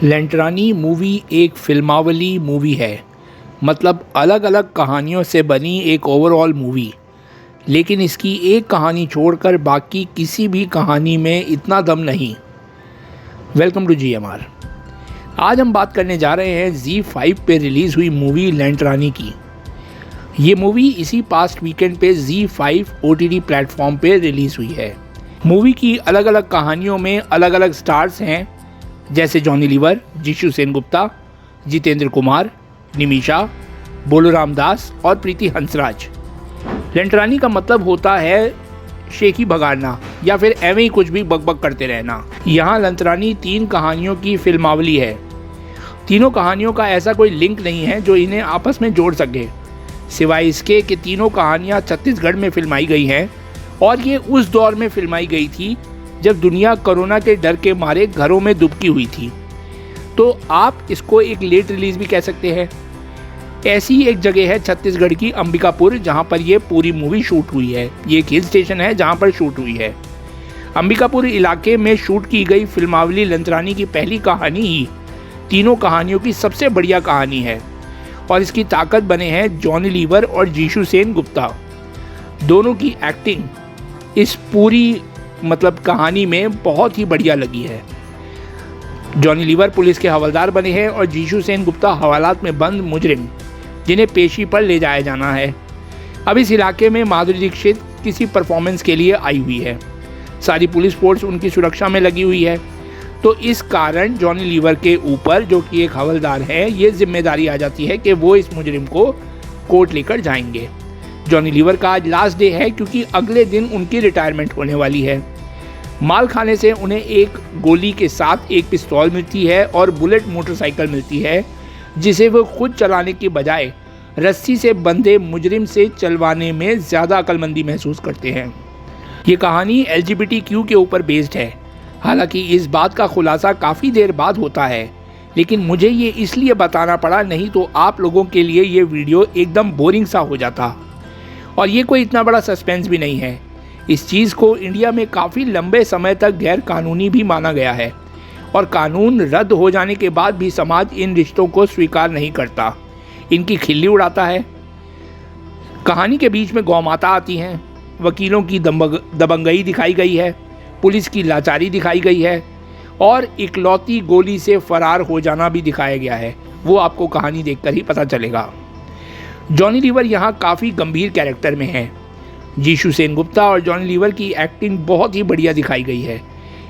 लंटरानी movie एक फिल्मावली movie है। मतलब अलग अलग कहानियों से बनी एक ओवरऑल मूवी। लेकिन इसकी एक कहानी छोड़कर बाकी किसी भी कहानी में इतना दम नहीं। Welcome to GMR। आज हम बात करने जा रहे हैं ZEE5 पे रिलीज़ हुई मूवी लंटरानी की। ये मूवी इसी पास्ट वीकेंड पे ZEE5 OTT प्लेटफॉर्म पे रिलीज़ हुई है। मूवी की अलग अलग कहानियों में अलग अलग स्टार्स हैं, जैसे जॉनी लीवर, जीशु सेनगुप्ता, जितेंद्र कुमार, निमिषा, बोलू रामदास और प्रीति हंसराज। लंटरानी का मतलब होता है शेखी भगाड़ना या फिर एवं ही कुछ भी बकबक करते रहना। यहाँ लंटरानी 3 कहानियों की फिल्मावली है। तीनों कहानियों का ऐसा कोई लिंक नहीं है जो इन्हें आपस में जोड़ सके, सिवाय इसके कि तीनों कहानियाँ छत्तीसगढ़ में फिल्माई गई हैं और ये उस दौर में फिल्माई गई थी जब दुनिया कोरोना के डर के मारे घरों में दुबकी हुई थी। तो आप इसको एक लेट रिलीज़ भी कह सकते हैं। ऐसी एक जगह है छत्तीसगढ़ की अंबिकापुर, जहां पर ये पूरी मूवी शूट हुई है। ये एक हिल स्टेशन है जहां पर शूट हुई है। अंबिकापुर इलाके में शूट की गई फिल्मावली लंटरानी की पहली कहानी ही तीनों कहानियों की सबसे बढ़िया कहानी है और इसकी ताकत बने हैं जॉनी लीवर और जीशु सेनगुप्ता। दोनों की एक्टिंग इस पूरी कहानी में बहुत ही बढ़िया लगी है। जॉनी लीवर पुलिस के हवलदार बने हैं और जीशु सेनगुप्ता हवालात में बंद मुजरिम जिन्हें पेशी पर ले जाया जाना है। अब इस इलाके में माधुरी दीक्षित किसी परफॉर्मेंस के लिए आई हुई है। सारी पुलिस फोर्स उनकी सुरक्षा में लगी हुई है। तो इस कारण जॉनी लीवर के ऊपर, जो कि एक हवलदार है, ये जिम्मेदारी आ जाती है कि वो इस मुजरिम को कोर्ट लेकर जाएंगे। जॉनी लीवर का आज लास्ट डे है क्योंकि अगले दिन उनकी रिटायरमेंट होने वाली है। माल खाने से उन्हें एक गोली के साथ एक पिस्तौल मिलती है और बुलेट मोटरसाइकिल मिलती है, जिसे वो खुद चलाने की बजाय रस्सी से बंधे मुजरिम से चलवाने में ज़्यादा अक्लमंदी महसूस करते हैं। ये कहानी LGBTQ के ऊपर बेस्ड है। हालांकि इस बात का खुलासा काफ़ी देर बाद होता है, लेकिन मुझे ये इसलिए बताना पड़ा, नहीं तो आप लोगों के लिए ये वीडियो एकदम बोरिंग सा हो जाता। और ये कोई इतना बड़ा सस्पेंस भी नहीं है। इस चीज़ को इंडिया में काफ़ी लंबे समय तक गैर कानूनी भी माना गया है और कानून रद्द हो जाने के बाद भी समाज इन रिश्तों को स्वीकार नहीं करता, इनकी खिल्ली उड़ाता है। कहानी के बीच में गौ माता आती हैं, वकीलों की दबंगई दिखाई गई है, पुलिस की लाचारी दिखाई गई है और इकलौती गोली से फरार हो जाना भी दिखाया गया है। वो आपको कहानी देखकर ही पता चलेगा। जॉनी लीवर यहाँ काफ़ी गंभीर कैरेक्टर में है। जीशु सेनगुप्ता और जॉनी लीवर की एक्टिंग बहुत ही बढ़िया दिखाई गई है।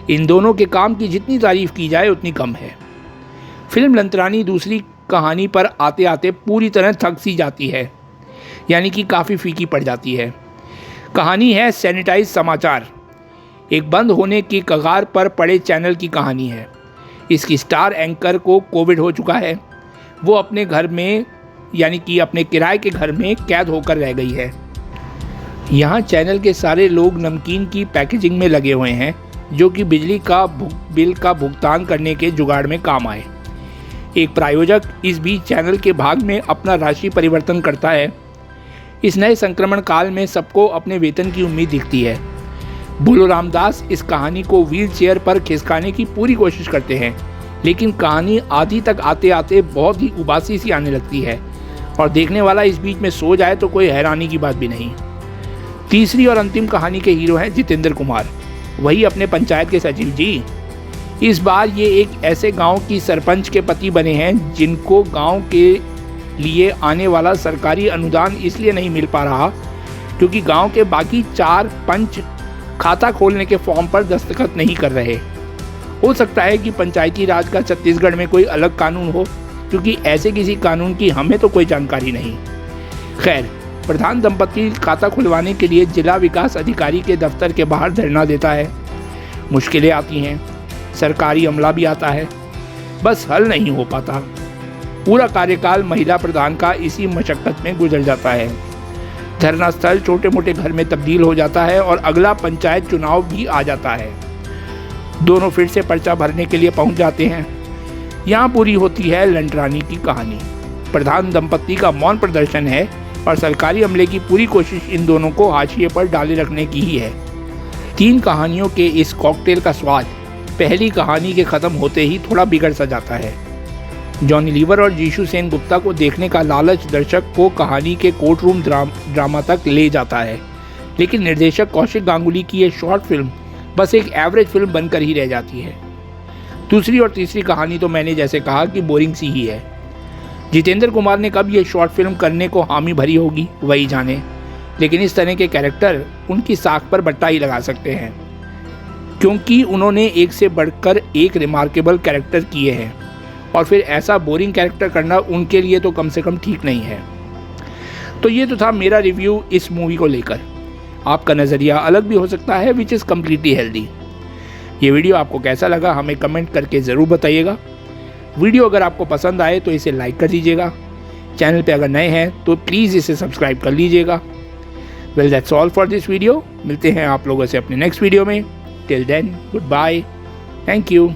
इन दोनों के काम की जितनी तारीफ़ की जाए उतनी कम है। फिल्म लंटरानी दूसरी कहानी पर आते आते पूरी तरह थक सी जाती है, यानी कि काफ़ी फीकी पड़ जाती है। कहानी है सैनिटाइज समाचार, एक बंद होने की कगार पर पड़े चैनल की कहानी है। इसकी स्टार एंकर को कोविड हो चुका है। वो अपने घर में, यानी कि अपने किराए के घर में कैद होकर रह गई है। यहाँ चैनल के सारे लोग नमकीन की पैकेजिंग में लगे हुए हैं, जो कि बिजली का बिल का भुगतान करने के जुगाड़ में काम आए। एक प्रायोजक इस बीच चैनल के भाग में अपना राशि परिवर्तन करता है। इस नए संक्रमण काल में सबको अपने वेतन की उम्मीद दिखती है। बोलू रामदास इस कहानी को व्हील चेयर पर खिसकाने की पूरी कोशिश करते हैं, लेकिन कहानी आधी तक आते आते बहुत ही उबासी सी आने लगती है और देखने वाला इस बीच में सो जाए तो कोई हैरानी की बात भी नहीं। तीसरी और अंतिम कहानी के हीरो हैं जितेंद्र कुमार, वही अपने पंचायत के सचिव जी। इस बार ये एक ऐसे गांव की सरपंच के पति बने हैं जिनको गांव के लिए आने वाला सरकारी अनुदान इसलिए नहीं मिल पा रहा क्योंकि गांव के बाकी 4 पंच खाता खोलने के फॉर्म पर दस्तखत नहीं कर रहे। हो सकता है कि पंचायती राज का छत्तीसगढ़ में कोई अलग कानून हो, क्योंकि ऐसे किसी कानून की हमें तो कोई जानकारी नहीं। खैर, प्रधान दंपति खाता खुलवाने के लिए जिला विकास अधिकारी के दफ्तर के बाहर धरना देता है। मुश्किलें आती हैं, सरकारी अमला भी आता है, बस हल नहीं हो पाता। पूरा कार्यकाल महिला प्रधान का इसी मशक्कत में गुजर जाता है। धरना स्थल छोटे मोटे घर में तब्दील हो जाता है और अगला पंचायत चुनाव भी आ जाता है। दोनों फिर से पर्चा भरने के लिए पहुंच जाते हैं। यहाँ पूरी होती है लंटरानी की कहानी। प्रधान दंपति का मौन प्रदर्शन है और सरकारी अमले की पूरी कोशिश इन दोनों को हाशिए पर डाले रखने की ही है। 3 कहानियों के इस कॉकटेल का स्वाद पहली कहानी के ख़त्म होते ही थोड़ा बिगड़ सा जाता है। जॉनी लीवर और जीशु सेन गुप्ता को देखने का लालच दर्शक को कहानी के कोर्ट रूम ड्रामा तक ले जाता है, लेकिन निर्देशक कौशिक गांगुली की ये शॉर्ट फिल्म बस एक एवरेज फिल्म बनकर ही रह जाती है। दूसरी और तीसरी कहानी तो मैंने जैसे कहा कि बोरिंग सी ही है। जितेंद्र कुमार ने कब ये शॉर्ट फिल्म करने को हामी भरी होगी वही जाने, लेकिन इस तरह के कैरेक्टर उनकी साख पर बट्टा ही लगा सकते हैं, क्योंकि उन्होंने एक से बढ़कर एक रिमार्केबल कैरेक्टर किए हैं और फिर ऐसा बोरिंग कैरेक्टर करना उनके लिए तो कम से कम ठीक नहीं है। तो ये तो था मेरा रिव्यू इस मूवी को लेकर। आपका नज़रिया अलग भी हो सकता है, विच इज़ कम्प्लीटली हेल्दी। ये वीडियो आपको कैसा लगा हमें कमेंट करके ज़रूर बताइएगा। वीडियो अगर आपको पसंद आए तो इसे लाइक कर दीजिएगा। चैनल पे अगर नए हैं तो प्लीज़ इसे सब्सक्राइब कर लीजिएगा। Well that's all for this video. मिलते हैं आप लोगों से अपने नेक्स्ट वीडियो में। Till then goodbye, thank you.